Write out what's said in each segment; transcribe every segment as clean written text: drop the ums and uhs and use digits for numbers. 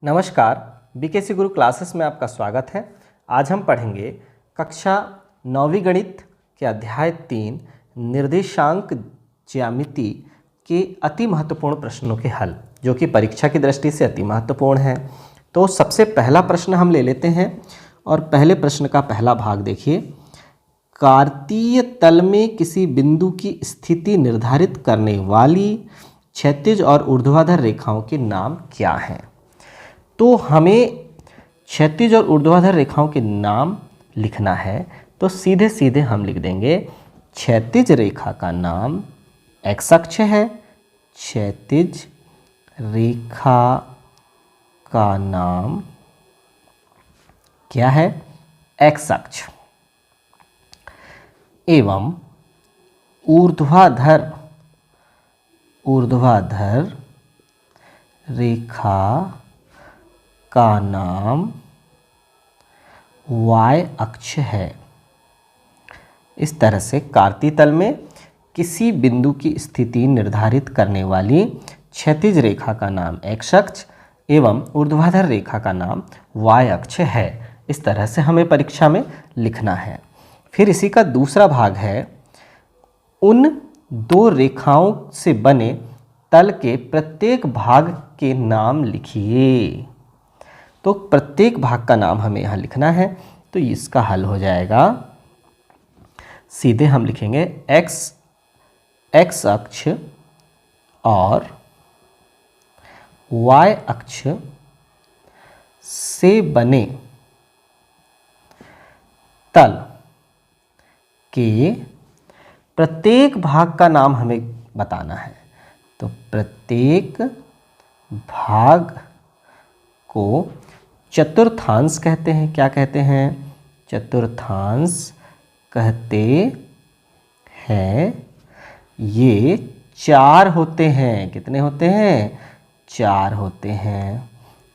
नमस्कार, बीकेसी गुरु क्लासेस में आपका स्वागत है। आज हम पढ़ेंगे कक्षा 9वीं गणित के अध्याय 3 निर्देशांक ज्यामिति के अति महत्वपूर्ण प्रश्नों के हल, जो कि परीक्षा की दृष्टि से अति महत्वपूर्ण है। तो सबसे पहला प्रश्न हम ले लेते हैं और पहले प्रश्न का पहला भाग देखिए। कार्तीय तल में किसी बिंदु की स्थिति निर्धारित करने वाली क्षैतिज और ऊर्ध्वाधर रेखाओं के नाम क्या हैं? तो हमें क्षैतिज और ऊर्ध्वाधर रेखाओं के नाम लिखना है, तो सीधे सीधे हम लिख देंगे क्षैतिज रेखा का नाम एक्स अक्ष है। क्षैतिज रेखा का नाम क्या है? एक्स अक्ष। एवं ऊर्ध्वाधर रेखा का नाम y अक्ष है। इस तरह से कार्तीय तल में किसी बिंदु की स्थिति निर्धारित करने वाली क्षैतिज रेखा का नाम x अक्ष एवं ऊर्ध्वाधर रेखा का नाम y अक्ष है। इस तरह से हमें परीक्षा में लिखना है। फिर इसी का दूसरा भाग है, उन दो रेखाओं से बने तल के प्रत्येक भाग के नाम लिखिए। तो प्रत्येक भाग का नाम हमें यहाँ लिखना है। तो इसका हल हो जाएगा, सीधे हम लिखेंगे एक्स अक्ष और y अक्ष से बने तल के प्रत्येक भाग का नाम हमें बताना है। तो प्रत्येक भाग को चतुर्थांश कहते हैं। क्या कहते हैं? चतुर्थांश कहते हैं। ये 4 होते हैं। कितने होते हैं? 4 होते हैं।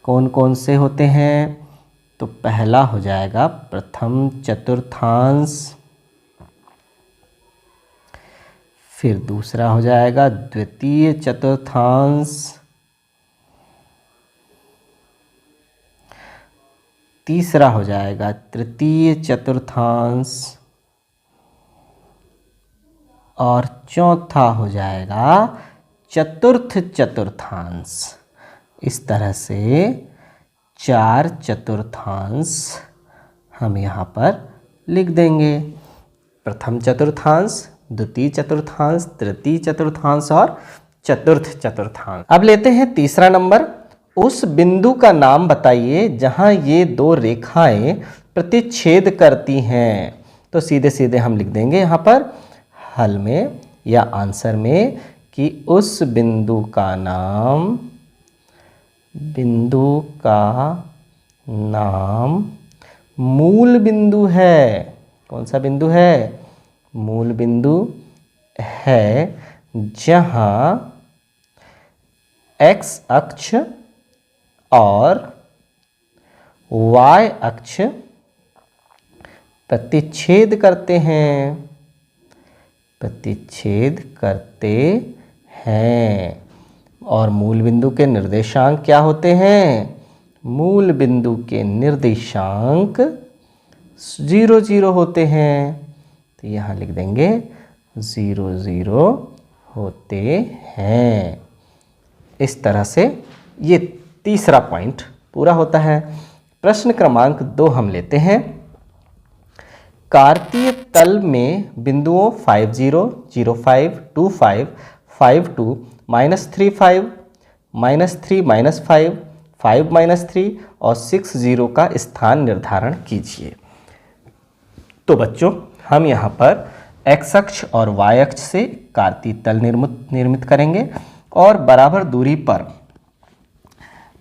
कौन कौन से होते हैं? तो पहला हो जाएगा प्रथम चतुर्थांश, फिर दूसरा हो जाएगा द्वितीय चतुर्थांश, तीसरा हो जाएगा तृतीय चतुर्थांश और चौथा हो जाएगा चतुर्थ चतुर्थांश। इस तरह से 4 चतुर्थांश हम यहाँ पर लिख देंगे। प्रथम चतुर्थांश, द्वितीय चतुर्थांश, तृतीय चतुर्थांश और चतुर्थ चतुर्थांश। अब लेते हैं तीसरा नंबर। उस बिंदु का नाम बताइए जहां ये दो रेखाएं प्रतिच्छेद करती हैं। तो सीधे सीधे हम लिख देंगे यहाँ पर हल में या आंसर में कि उस बिंदु का नाम मूल बिंदु है। कौन सा बिंदु है? मूल बिंदु है, जहां x अक्ष और y अक्ष प्रतिच्छेद करते हैं। और मूल बिंदु के निर्देशांक क्या होते हैं? मूल बिंदु के निर्देशांक 0 0 होते हैं। तो यहाँ लिख देंगे 0 0 होते हैं। इस तरह से ये तीसरा पॉइंट पूरा होता है। प्रश्न क्रमांक 2 हम लेते हैं। कार्तीय तल में बिंदुओं 5 0 0 5 2 5 5 2 -3 5 -3 -5 5 -3 और 6 0 का स्थान निर्धारण कीजिए। तो बच्चों, हम यहाँ पर x अक्ष और y अक्ष से कार्तीय तल निर्मित करेंगे और बराबर दूरी पर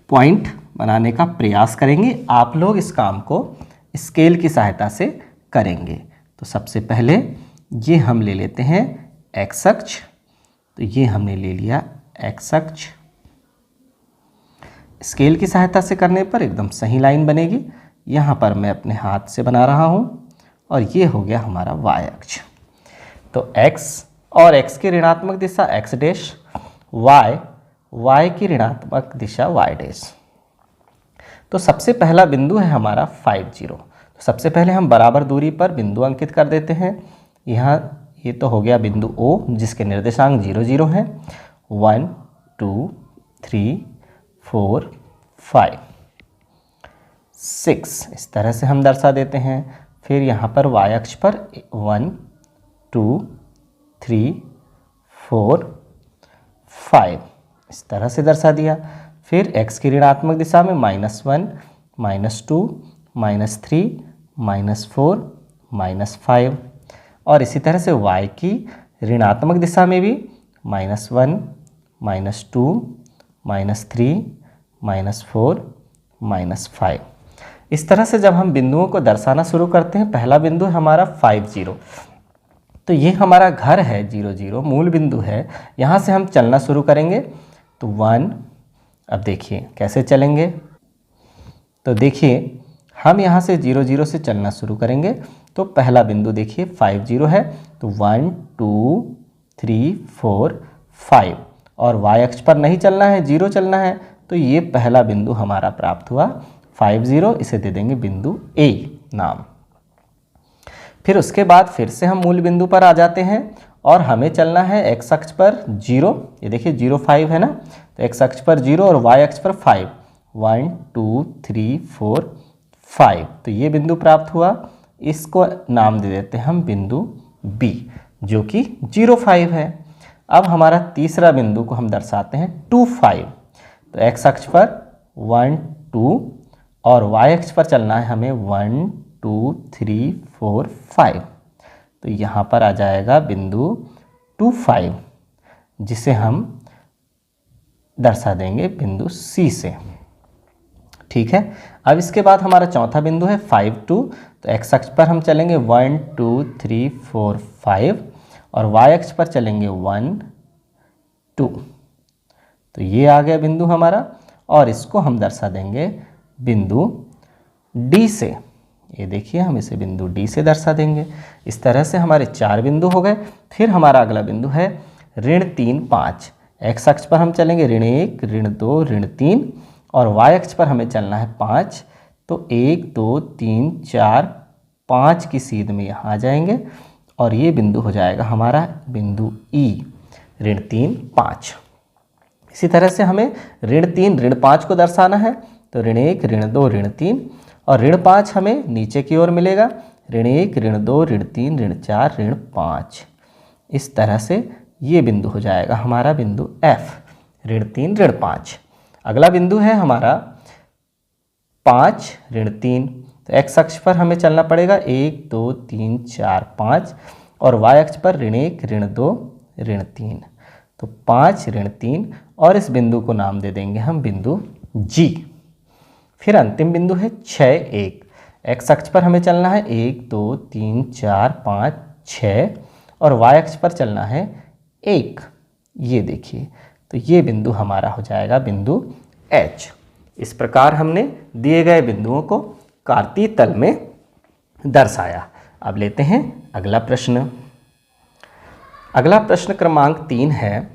पॉइंट बनाने का प्रयास करेंगे। आप लोग इस काम को स्केल की सहायता से करेंगे। तो सबसे पहले ये हम ले लेते हैं x अक्ष। तो ये हमने ले लिया x अक्ष। स्केल की सहायता से करने पर एकदम सही लाइन बनेगी। यहाँ पर मैं अपने हाथ से बना रहा हूँ और ये हो गया हमारा y अक्ष। तो x और x की ऋणात्मक दिशा x डैश, y की ऋणात्मक दिशा y डैश। तो सबसे पहला बिंदु है हमारा 50। तो सबसे पहले हम बराबर दूरी पर बिंदु अंकित कर देते हैं। यहाँ ये तो हो गया बिंदु O जिसके निर्देशांक 0 0 हैं। 1 2 3 4 5 6 इस तरह से हम दर्शा देते हैं। फिर यहाँ पर y अक्ष पर 1 2 3 4 5 इस तरह से दर्शा दिया। फिर x की ऋणात्मक दिशा में -1 -2 -3 -4 -5 और इसी तरह से y की ऋणात्मक दिशा में भी -1 -2 -3 -4 -5। इस तरह से जब हम बिंदुओं को दर्शाना शुरू करते हैं, पहला बिंदु है हमारा 50। तो ये हमारा घर है 0 0, मूल बिंदु है। यहाँ से हम चलना शुरू करेंगे तो 1। अब देखिए कैसे चलेंगे, तो देखिए हम यहाँ से 0 0 से चलना शुरू करेंगे। तो पहला बिंदु देखिए 50 है, तो 1 2 3 4 5 और y अक्ष पर नहीं चलना है, 0 चलना है। तो ये पहला बिंदु हमारा प्राप्त हुआ 50, इसे दे देंगे बिंदु A नाम। फिर उसके बाद फिर से हम मूल बिंदु पर आ जाते हैं और हमें चलना है x अक्ष पर 0। ये देखिए 0 5 है ना, तो x अक्ष पर 0 और y अक्ष पर 5। 1 2 3 4 5, तो ये बिंदु प्राप्त हुआ। इसको नाम दे देते हैं हम बिंदु B जो कि 0 5 है। अब हमारा तीसरा बिंदु को हम दर्शाते हैं 2 5। तो x अक्ष पर 1 2 और y अक्ष पर चलना है हमें 1 2 3 4 5। तो यहाँ पर आ जाएगा बिंदु 2 5 जिसे हम दर्शा देंगे बिंदु C से। ठीक है। अब इसके बाद हमारा चौथा बिंदु है 5 2। तो x अक्ष पर हम चलेंगे 1 2 3 4 5 और y अक्ष पर चलेंगे 1 2। तो ये आ गया बिंदु हमारा और इसको हम दर्शा देंगे बिंदु D से। ये देखिए हम इसे बिंदु D से दर्शा देंगे। इस तरह से हमारे 4 बिंदु हो गए। फिर हमारा अगला बिंदु है ऋण 3 5। x अक्ष पर हम चलेंगे ऋण 1 ऋण 2 ऋण 3 और y अक्ष पर हमें चलना है 5। तो 1 2 3 4 5 की सीध में यहाँ आ जाएंगे और ये बिंदु हो जाएगा हमारा बिंदु E ऋण 3 5। इसी तरह से हमें ऋण 3 ऋण 5 को दर्शाना है। तो ऋण 1 ऋण 2 ऋण 3 और ऋण 5 हमें नीचे की ओर मिलेगा। ऋण 1 ऋण 2 ऋण 3 ऋण 4 ऋण 5। इस तरह से ये बिंदु हो जाएगा हमारा बिंदु F ऋण 3 ऋण 5। अगला बिंदु है हमारा 5 ऋण 3। तो x अक्ष पर हमें चलना पड़ेगा 1 2 3 4 5 और y अक्ष पर ऋण 1 ऋण 2 ऋण 3। तो 5 ऋण 3 और इस बिंदु को नाम दे देंगे हम बिंदु G। फिर अंतिम बिंदु है 6 1। x अक्ष पर हमें चलना है 1 2 3 4 5 6 और y अक्ष पर चलना है 1। ये देखिए, तो ये बिंदु हमारा हो जाएगा बिंदु H। इस प्रकार हमने दिए गए बिंदुओं को कार्तीय तल में दर्शाया। अब लेते हैं अगला प्रश्न। अगला प्रश्न क्रमांक 3 है,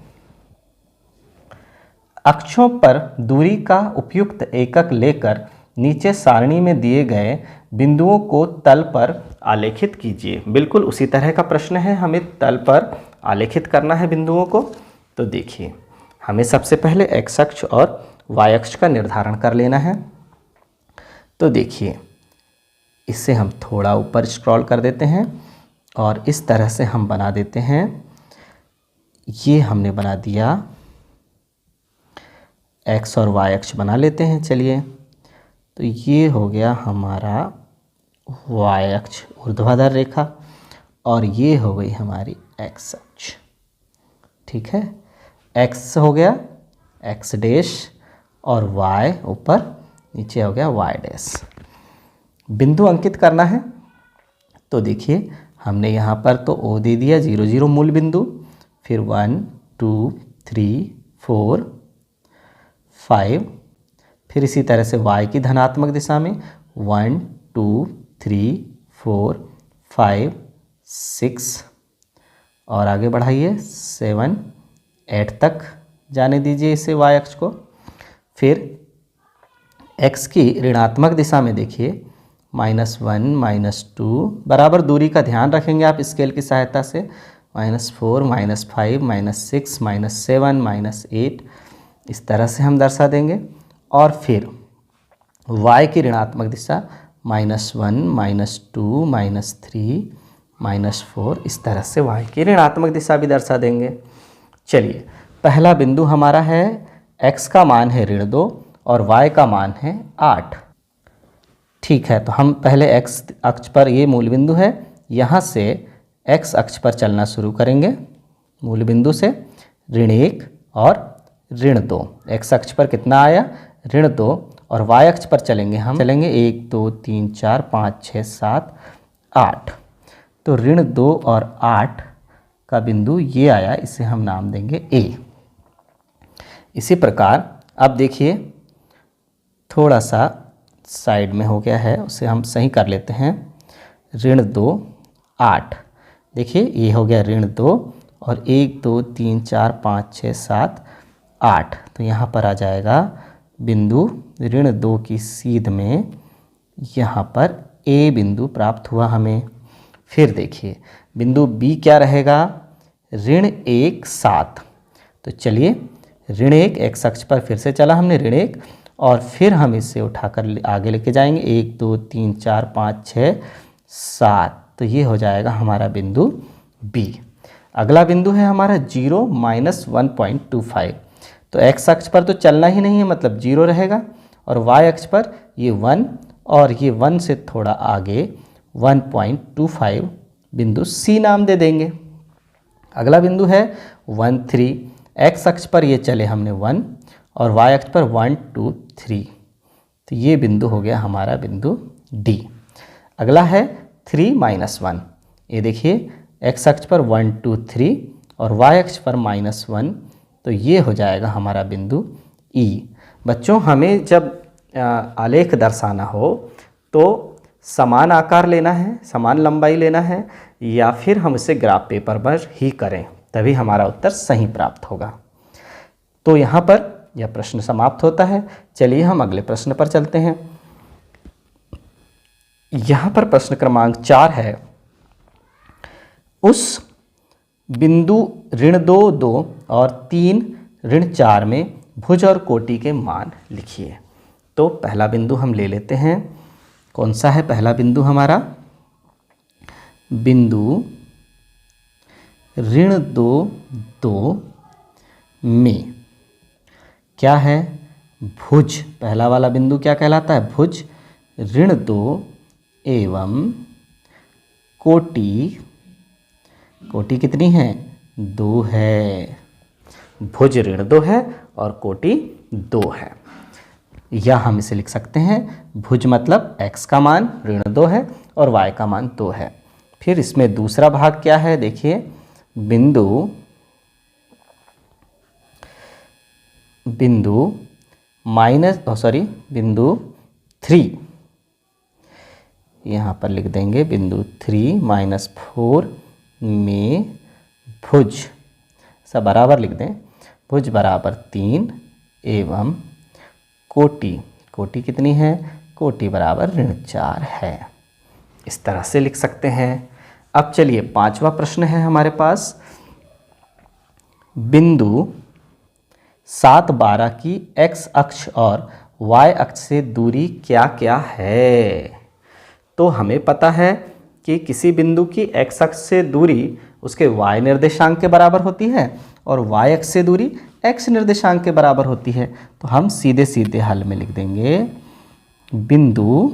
अक्षों पर दूरी का उपयुक्त एकक लेकर नीचे सारणी में दिए गए बिंदुओं को तल पर आलेखित कीजिए। बिल्कुल उसी तरह का प्रश्न है, हमें तल पर आलेखित करना है बिंदुओं को। तो देखिए हमें सबसे पहले x अक्ष और y अक्ष का निर्धारण कर लेना है। तो देखिए इससे हम थोड़ा ऊपर स्क्रॉल कर देते हैं और इस तरह से हम बना देते हैं। ये हमने बना दिया, x और y अक्ष बना लेते हैं। चलिए, तो ये हो गया हमारा y अक्ष ऊर्ध्वाधर रेखा और ये हो गई हमारी x अक्ष। ठीक है, x हो गया x डैश और y ऊपर नीचे हो गया y डैश। बिंदु अंकित करना है। तो देखिए हमने यहाँ पर तो O दे दिया 0 0 मूल बिंदु, फिर 1 2 3 4 5, फिर इसी तरह से y की धनात्मक दिशा में 1 2 3 4 5 6 और आगे बढ़ाइए 7 8 तक जाने दीजिए इसे y अक्ष को। फिर x की ऋणात्मक दिशा में देखिए -1 -2 बराबर दूरी का ध्यान रखेंगे आप स्केल की सहायता से, -4 -5 -6 -7 -8 इस तरह से हम दर्शा देंगे। और फिर y की ऋणात्मक दिशा -1 -2 -3 -4 इस तरह से y की ऋणात्मक दिशा भी दर्शा देंगे। चलिए, पहला बिंदु हमारा है x का मान है -2 और y का मान है 8। ठीक है, तो हम पहले x अक्ष पर, ये मूल बिंदु है, यहाँ से x अक्ष पर चलना शुरू करेंगे। मूल बिंदु से ऋण 1 और ऋण 2। x अक्ष पर कितना आया? ऋण 2। और y अक्ष पर चलेंगे, हम चलेंगे 1 2 3 4 5 6 7 8। तो ऋण 2 और 8 का बिंदु ये आया, इसे हम नाम देंगे A। इसी प्रकार अब देखिए थोड़ा सा साइड में हो गया है, उसे हम सही कर लेते हैं। ऋण 2 8, देखिए ये हो गया ऋण 2 और 1 2 3 4 5 6 7 8। तो यहाँ पर आ जाएगा बिंदु ऋण 2 की सीध में, यहाँ पर A बिंदु प्राप्त हुआ हमें। फिर देखिए बिंदु B क्या रहेगा? ऋण 1 7। तो चलिए ऋण 1 x अक्ष पर फिर से चला हमने ऋण 1, और फिर हम इसे उठाकर आगे लेके जाएंगे 1 2 3 4 5 6 7। तो ये हो जाएगा हमारा बिंदु B। अगला बिंदु है हमारा 0 -1.25। तो x अक्ष पर तो चलना ही नहीं है, मतलब 0 रहेगा, और y अक्ष पर ये 1 और ये 1 से थोड़ा आगे 1.25 बिंदु C नाम दे देंगे। अगला बिंदु है 1 3। x अक्ष पर ये चले हमने 1 और y अक्ष पर 1 2 3। तो ये बिंदु हो गया हमारा बिंदु D। अगला है 3 -1। ये देखिए x अक्ष पर 1 2 3 और y अक्ष पर -1। तो ये हो जाएगा हमारा बिंदु E। बच्चों, हमें जब आलेख दर्शाना हो तो समान आकार लेना है, समान लंबाई लेना है, या फिर हम इसे ग्राफ पेपर पर ही करें, तभी हमारा उत्तर सही प्राप्त होगा। तो यहाँ पर यह प्रश्न समाप्त होता है। चलिए हम अगले प्रश्न पर चलते हैं। यहाँ पर प्रश्न क्रमांक 4 है, उस बिंदु ऋण 2 2 और 3 ऋण 4 में भुज और कोटि के मान लिखिए। तो पहला बिंदु हम ले लेते हैं। कौन सा है पहला बिंदु हमारा? बिंदु ऋण 2 2 में क्या है? भुज। पहला वाला बिंदु क्या कहलाता है? भुज। ऋण 2 एवं कोटि, कोटि कितनी है? 2 है। भुज ऋण 2 है और कोटि 2 है। या हम इसे लिख सकते हैं, भुज मतलब x का मान ऋण 2 है और y का मान 2 है। फिर इसमें दूसरा भाग क्या है? देखिए बिंदु बिंदु 3, यहाँ पर लिख देंगे बिंदु 3 -4 में भुज, सब बराबर लिख दें, भुज बराबर 3 एवं कोटि, कोटि कितनी है? कोटि बराबर ऋण 4 है। इस तरह से लिख सकते हैं। अब चलिए पांचवा प्रश्न है हमारे पास, बिंदु 7 12 की x अक्ष और y अक्ष से दूरी क्या क्या है? तो हमें पता है कि किसी बिंदु की x अक्ष से दूरी उसके y निर्देशांक के बराबर होती है और y अक्ष से दूरी x निर्देशांक के बराबर होती है। तो हम सीधे सीधे हल में लिख देंगे बिंदु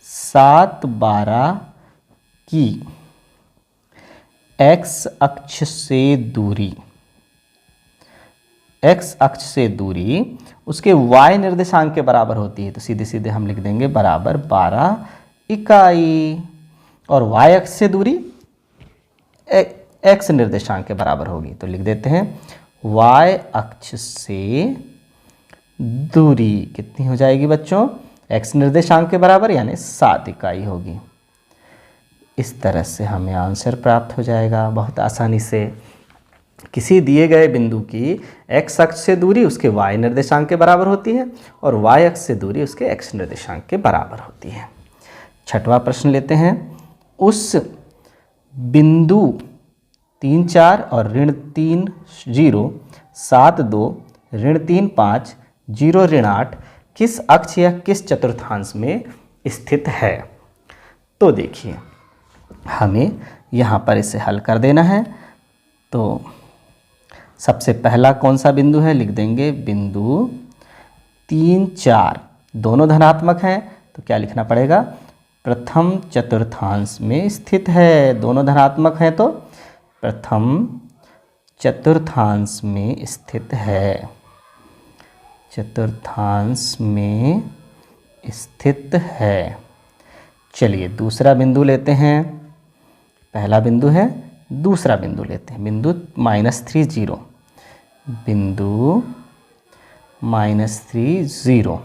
7 12 की x अक्ष से दूरी, x अक्ष से दूरी उसके y निर्देशांक के बराबर होती है। तो सीधे सीधे हम लिख देंगे बराबर 12 इकाई, और y अक्ष से दूरी x निर्देशांक के बराबर होगी। तो लिख देते हैं y अक्ष से दूरी कितनी हो जाएगी बच्चों? x निर्देशांक के बराबर, यानी 7 इकाई होगी। इस तरह से हमें आंसर प्राप्त हो जाएगा बहुत आसानी से। किसी दिए गए बिंदु की x अक्ष से दूरी उसके y निर्देशांक के बराबर होती है और y अक्ष से दूरी उसके x निर्देशांक के बराबर होती है। छठवां प्रश्न लेते हैं। उस बिंदु 3 4 और -3 0 7 2 -3 5 0 8 किस अक्ष या किस चतुर्थांश में स्थित है? तो देखिए हमें यहाँ पर इसे हल कर देना है। तो सबसे पहला कौन सा बिंदु है, लिख देंगे बिंदु 3 4, दोनों धनात्मक हैं तो क्या लिखना पड़ेगा, प्रथम चतुर्थांश में स्थित है। दोनों धनात्मक हैं तो प्रथम चतुर्थांश में स्थित है, चतुर्थांश में स्थित है। चलिए दूसरा बिंदु लेते हैं। पहला बिंदु है, दूसरा बिंदु लेते हैं, बिंदु -3 0, बिंदु -3 0।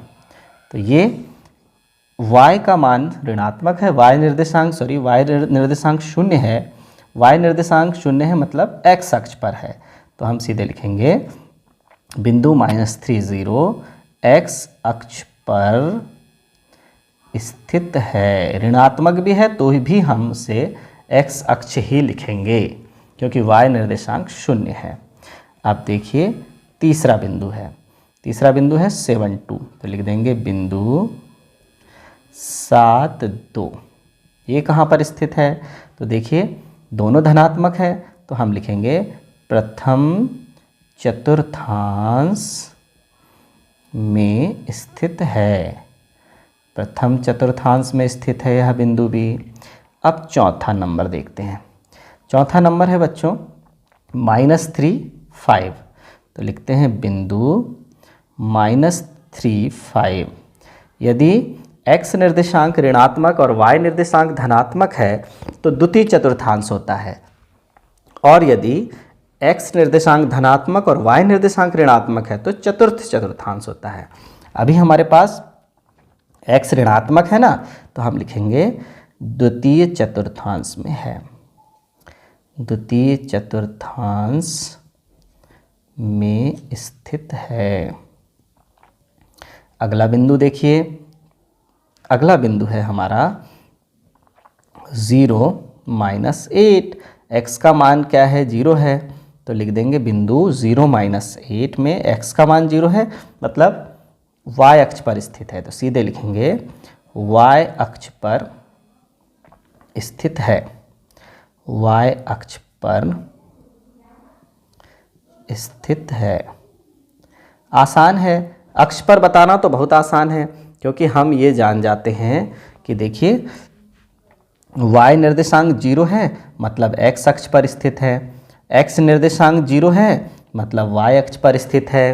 तो ये y का मान ऋणात्मक है, y निर्देशांक 0 है, y निर्देशांक 0 है मतलब x अक्ष पर है। तो हम सीधे लिखेंगे बिंदु -3 0 x अक्ष पर स्थित है। ऋणात्मक भी है तो भी हम उसे x अक्ष ही लिखेंगे क्योंकि y निर्देशांक 0 है। अब देखिए तीसरा बिंदु है, तीसरा बिंदु है 7 2, तो लिख देंगे बिंदु 7 2। ये कहाँ पर स्थित है? तो देखिए दोनों धनात्मक है तो हम लिखेंगे प्रथम चतुर्थांश में स्थित है, प्रथम चतुर्थांश में स्थित है यह बिंदु भी। अब चौथा नंबर देखते हैं। चौथा नंबर है बच्चों -3 5, तो लिखते हैं बिंदु -3 5। यदि x निर्देशांक ऋणात्मक और y निर्देशांक धनात्मक है तो द्वितीय चतुर्थांश होता है, और यदि x निर्देशांक धनात्मक और y निर्देशांक ऋणात्मक है तो चतुर्थ चतुर्थांश होता है। अभी हमारे पास x ऋणात्मक है ना, तो हम लिखेंगे द्वितीय चतुर्थांश में है, द्वितीय चतुर्थांश में स्थित है। अगला बिंदु देखिए, अगला बिंदु है हमारा 0 -8। x का मान क्या है, 0 है, तो लिख देंगे बिंदु 0 -8 में x का मान 0 है मतलब y अक्ष पर स्थित है। तो सीधे लिखेंगे y अक्ष पर स्थित है, y अक्ष पर स्थित है। आसान है, अक्ष पर बताना तो बहुत आसान है क्योंकि हम ये जान जाते हैं कि देखिए y निर्देशांक 0 है मतलब x अक्ष पर स्थित है, x निर्देशांक 0 है मतलब y अक्ष पर स्थित है।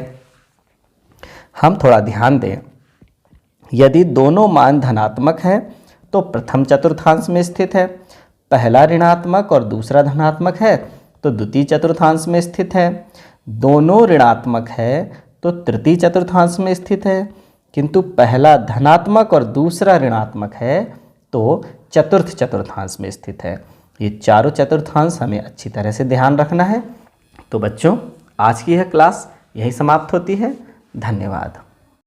हम थोड़ा ध्यान दें, यदि दोनों मान धनात्मक हैं तो प्रथम चतुर्थांश में स्थित है, पहला ऋणात्मक और दूसरा धनात्मक है तो द्वितीय चतुर्थांश में स्थित है, दोनों ऋणात्मक है तो तृतीय चतुर्थांश में स्थित है, किंतु पहला धनात्मक और दूसरा ऋणात्मक है तो चतुर्थ चतुर्थांश में स्थित है। ये चारों चतुर्थांश हमें अच्छी तरह से ध्यान रखना है। तो बच्चों आज की यह क्लास यही समाप्त होती है। धन्यवाद।